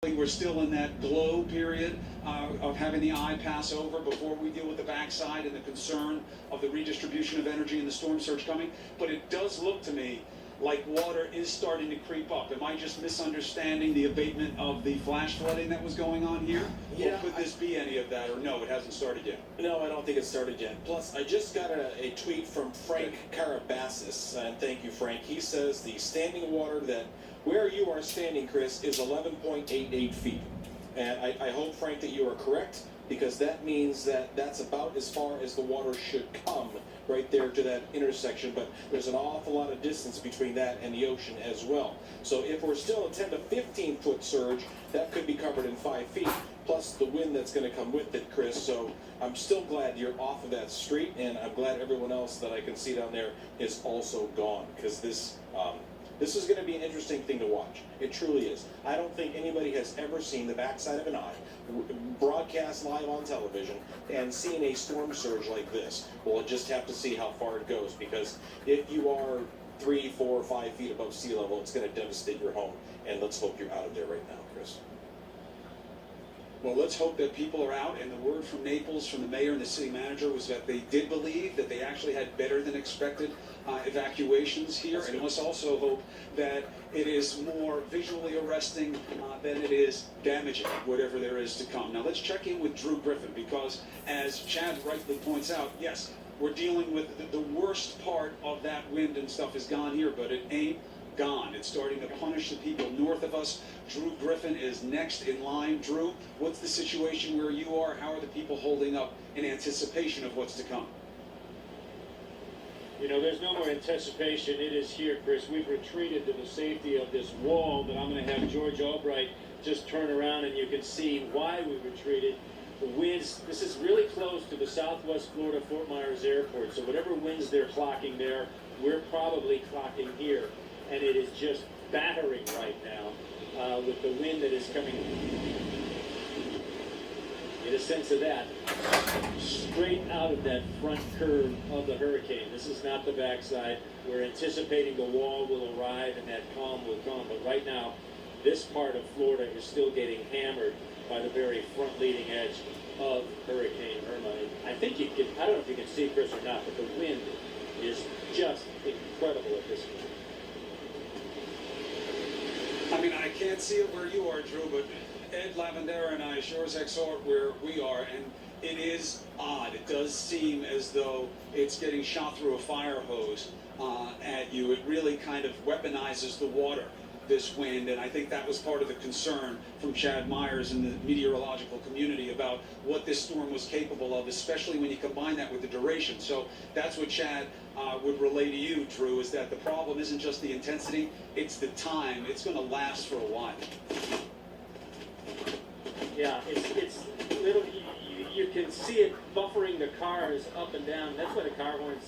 We're still in that glow period of having the eye pass over before we deal with the backside and the concern of the redistribution of energy and the storm surge coming. But it does look to me like water is starting to creep up. Am I just misunderstanding the abatement of the flash flooding that was going on here? Yeah, or could this be any of that, or no, it hasn't started yet? No, I don't think it started yet. Plus, I just got a tweet from Frank Carabassis, and thank you, Frank. He says the standing water that where you are standing, Chris, is 11.88 feet. And I hope, Frank, that you are correct, because that means that that's about as far as the water should come right there to that intersection. But there's an awful lot of distance between that and the ocean as well. So if we're still a 10 to 15 foot surge, that could be covered in 5 feet, plus the wind that's going to come with it, Chris. So I'm still glad you're off of that street, and I'm glad everyone else that I can see down there is also gone, because this is going to be an interesting thing to watch. It truly is. I don't think anybody has ever seen the backside of an eye, broadcast live on television, and seen a storm surge like this. We'll just have to see how far it goes, because if you are 3, 4, 5 feet above sea level, it's going to devastate your home. And let's hope you're out of there right now, Chris. Well, let's hope that people are out, and the word from Naples, from the mayor and the city manager, was that they did believe that they actually had better than expected evacuations here, and let's also hope that it is more visually arresting than it is damaging, whatever there is to come. Now let's check in with Drew Griffin, because as Chad rightly points out, yes, we're dealing with the worst part of that wind and stuff is gone here, but it ain't gone. It's starting to punish the people north of us. Drew Griffin is next in line. Drew, what's the situation where you are? How are the people holding up in anticipation of what's to come? You know, there's no more anticipation. It is here, Chris. We've retreated to the safety of this wall, but I'm going to have George Albright just turn around, and you can see why we retreated. The winds, this is really close to the Southwest Florida Fort Myers Airport, so whatever winds they're clocking there, we're probably clocking here. And it is just battering right now with the wind that is coming. Get a sense of that. Straight out of that front curve of the hurricane. This is not the backside. We're anticipating the wall will arrive and that calm will come. But right now, this part of Florida is still getting hammered by the very front leading edge of Hurricane Irma. I think you can, I don't know if you can see, Chris, or not, but the wind is just incredible at this point. I mean, I can't see it where you are, Drew, but Ed Lavendera and I sure as heck saw it where we are, and it is odd. It does seem as though it's getting shot through a fire hose at you. It really kind of weaponizes the water, this wind, and I think that was part of the concern from Chad Myers and the meteorological community about what this storm was capable of, especially when you combine that with the duration. So that's what Chad would relay to you, Drew, is that the problem isn't just the intensity, it's the time. It's going to last for a while. Yeah, it's little, you can see it buffering the cars up and down. That's why the car horns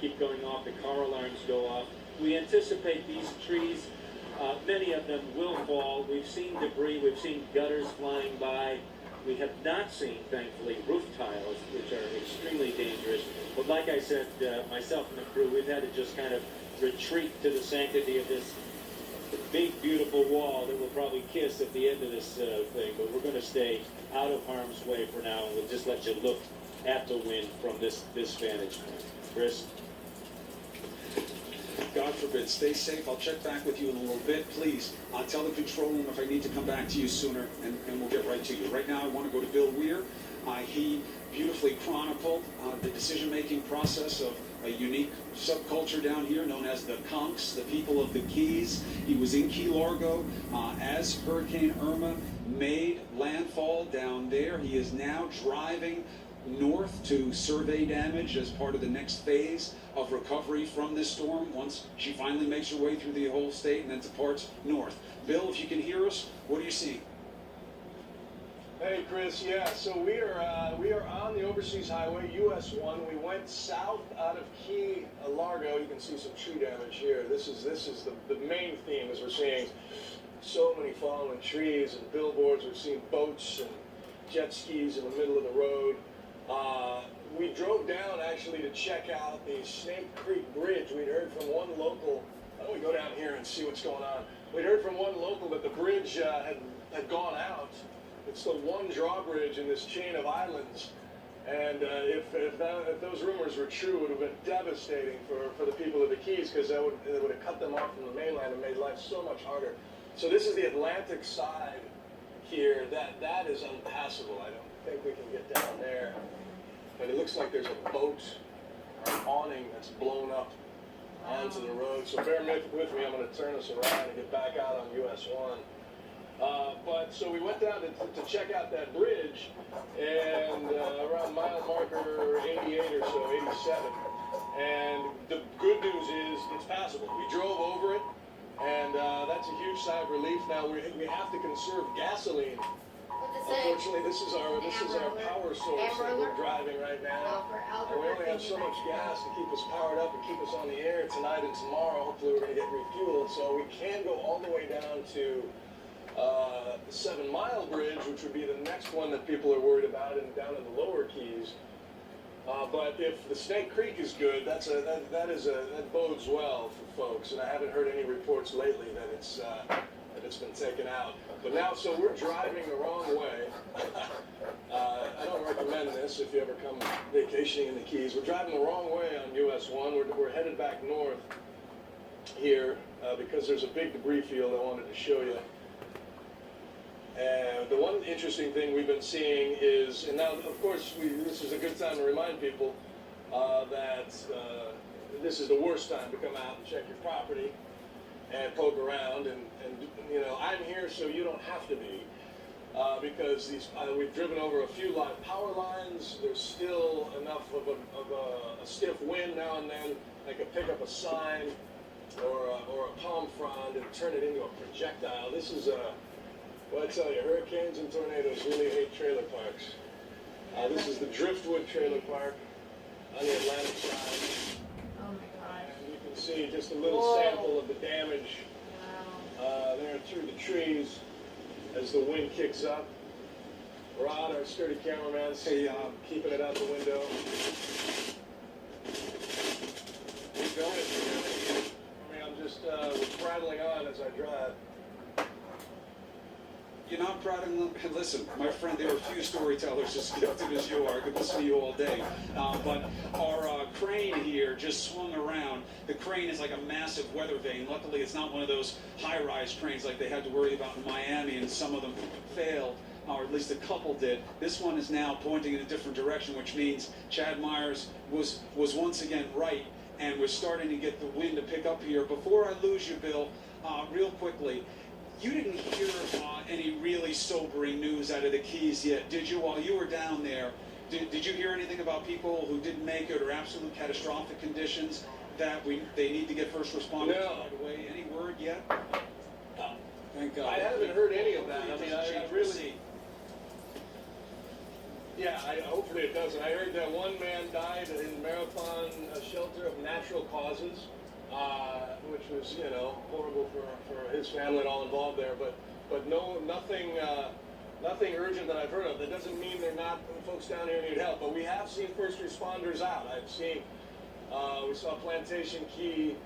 keep going off, the car alarms go off. We anticipate these trees, many of them will fall. We've seen debris, we've seen gutters flying by. We have not seen, thankfully, roof tiles, which are extremely dangerous. But like I said, myself and the crew, we've had to just kind of retreat to the sanctity of this big, beautiful wall that we'll probably kiss at the end of this thing. But we're going to stay out of harm's way for now, and we'll just let you look at the wind from this vantage point. Chris? God forbid. Stay safe. I'll check back with you in a little bit. Please tell the control room if I need to come back to you sooner, and we'll get right to you. Right now, I want to go to Bill Weir. He beautifully chronicled the decision-making process of a unique subculture down here known as the Conks, the people of the Keys. He was in Key Largo as Hurricane Irma made landfall down there. He is now driving north to survey damage as part of the next phase of recovery from this storm once she finally makes her way through the whole state and then departs north. Bill, if you can hear us, what are you seeing? Hey Chris, yeah, so we are on the Overseas Highway, US 1. We went south out of Key Largo. You can see some tree damage here. This is the main theme, as we're seeing so many fallen trees and billboards. We've seen boats and jet skis in the middle of the road. We drove down actually to check out the Snake Creek Bridge. We'd heard from one local. Why don't we go down here and see what's going on? We'd heard from one local that the bridge had had gone out. It's the one drawbridge in this chain of islands. And if those rumors were true, it would have been devastating for the people of the Keys, because it would have cut them off from the mainland and made life so much harder. So this is the Atlantic side here. That is unpassable. I don't think we can get down there. But it looks like there's a boat or an awning that's blown up onto the road. So bear with me. I'm going to turn us around and get back out on US 1. But so we went down to check out that bridge, and around mile marker 88 or so, 87. And the good news is it's passable. We drove over it, and that's a huge sigh of relief. Now we have to conserve gasoline. Unfortunately, this is our power source that we're driving right now. And we only have so much gas to keep us powered up and keep us on the air tonight and tomorrow. Hopefully we're going to get refueled, so we can go all the way down to the 7 Mile Bridge, which would be the next one that people are worried about, and down in the lower Keys. But if the Snake Creek is good, that bodes well for folks. And I haven't heard any reports lately that it's been taken out. But now, so we're driving the wrong way. I don't recommend this if you ever come vacationing in the Keys. We're driving the wrong way on US 1. We're headed back north here because there's a big debris field I wanted to show you. And the one interesting thing we've been seeing is, and now of course this is a good time to remind people that this is the worst time to come out and check your property and poke around, and you know, I'm here so you don't have to be, because we've driven over a few live power lines. There's still enough of a stiff wind now and then. I could pick up a sign or a palm frond and turn it into a projectile. This is well, I tell you, hurricanes and tornadoes really hate trailer parks. This is the Driftwood Trailer Park on the Atlantic side. Oh my God. And you can see just a little sample of the damage there through the trees as the wind kicks up. Rod, our sturdy cameraman, keeping it out the window. Keep going. I mean, I'm just prattling on as I drive. You're not proud of them? Listen, my friend, there are few storytellers as gifted as you are. I could listen to you all day. But our crane here just swung around. The crane is like a massive weather vane. Luckily, it's not one of those high-rise cranes like they had to worry about in Miami, and some of them failed, or at least a couple did. This one is now pointing in a different direction, which means Chad Myers was once again right, and we're starting to get the wind to pick up here. Before I lose you, Bill, real quickly, you didn't hear any really sobering news out of the Keys yet, did you? While you were down there, did you hear anything about people who didn't make it, or absolute catastrophic conditions that they need to get first responders right away? Any word yet? Thank God. I haven't heard any of that. I mean, I really. Yeah, hopefully it doesn't. I heard that one man died in Marathon shelter of natural causes. Which was, you know, horrible for his family and all involved there, but nothing urgent that I've heard of. That doesn't mean they're not folks down here need help, but we have seen first responders out. We saw Plantation Key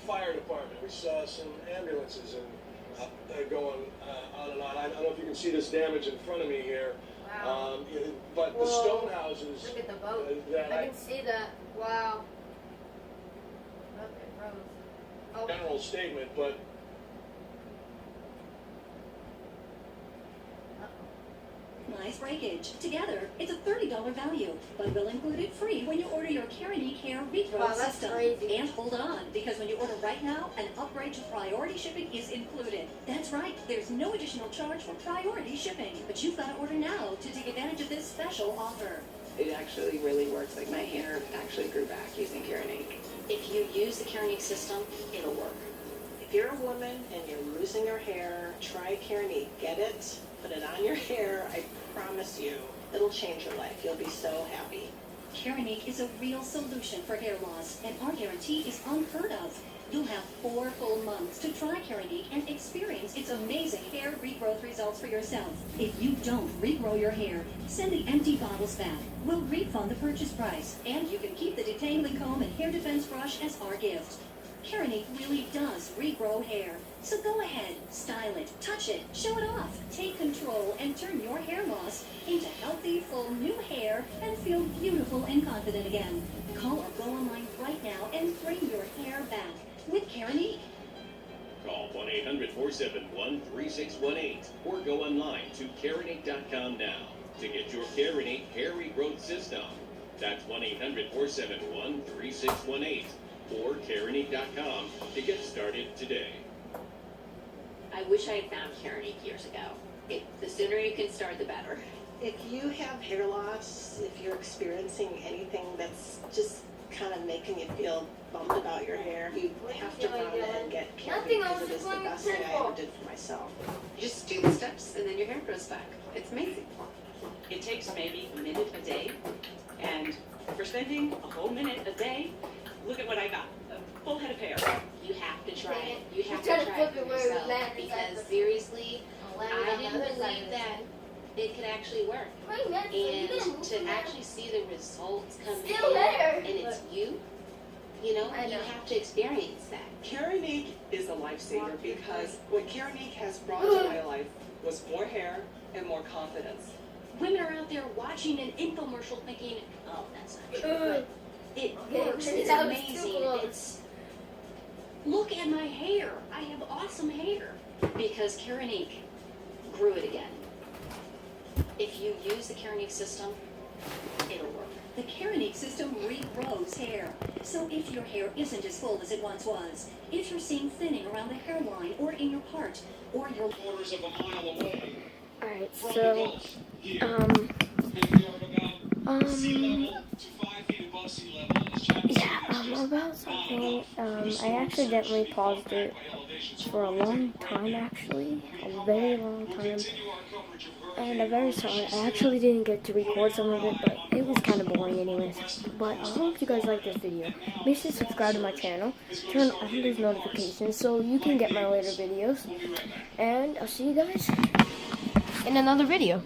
Fire Department. We saw some ambulances and going on and on. I don't know if you can see this damage in front of me here. Wow. But the stone houses. Look at the boat. I can see that. Wow. Look, it froze. Oh. General statement, but Nice breakage. Together, it's a $30 value. Bundle included free when you order your Carinique Hair Regrowth Wow, that's system. crazy. And hold on, because when you order right now, an upgrade to priority shipping is included. That's right, there's no additional charge for priority shipping. But you've got to order now to take advantage of this special offer. It actually really works. Like, my hair actually grew back using Carinique. If you use the Carinique system, it'll work. If you're a woman and you're losing your hair, try Carinique. Get it, put it on your hair. I promise you, it'll change your life. You'll be so happy. Carinique is a real solution for hair loss, and our guarantee is unheard of. You'll have 4 full months to try Carinique and experience its amazing hair regrowth results for yourself. If you don't regrow your hair, send the empty bottles back. We'll refund the purchase price, and you can keep the detangling comb and hair defense brush as our gift. Carinique really does regrow hair. So go ahead, style it, touch it, show it off, take control, and turn your hair loss into healthy, full new hair and feel beautiful and confident again. Call or go online right now and bring your hair back with Keranique. Call 1-800-471-3618 or go online to Keranique.com now to get your Keranique hair regrowth system. That's 1-800-471-3618 or Keranique.com to get started today. I wish I had found Keranique years ago. The sooner you can start, the better. If you have hair loss, if you're experiencing anything that's just kind of making you feel bummed about your hair, you have to run and get Keranique because it is the best thing I ever did for myself. You just do the steps and then your hair grows back. It's amazing. It takes maybe a minute a day, and for spending a whole minute a day, look at what I got. A full head of hair. You have to try it. You have to Try to try flip it it for where it yourself lands because inside seriously, the- I didn't believe that it could actually work. And to actually see the results come Still in there, and it's but- you know, I you know. have to experience that. Keranique is a lifesaver because what Keranique has brought to my life was more hair and more confidence. Women are out there watching an infomercial thinking, oh, that's not true, but it works, it's That was too amazing, close. it's, look at my hair, I have awesome hair, because Keranique grew it again. If you use the Keranique system, it'll work. The Keranique system regrows hair. So if your hair isn't as full as it once was, if you're seeing thinning around the hairline or in your part, or your Quarters of a mile away Alright, from the so, Gulf here. And we are about sea level to 5 feet above sea level. This chapter yeah, about something, I accidentally paused it for a long time, actually, a very long time, and I'm very sorry, I actually didn't get to record some of it, but it was kind of boring anyways, but I hope you guys like this video. Make sure to subscribe to my channel, turn on those notifications so you can get my later videos, and I'll see you guys in another video.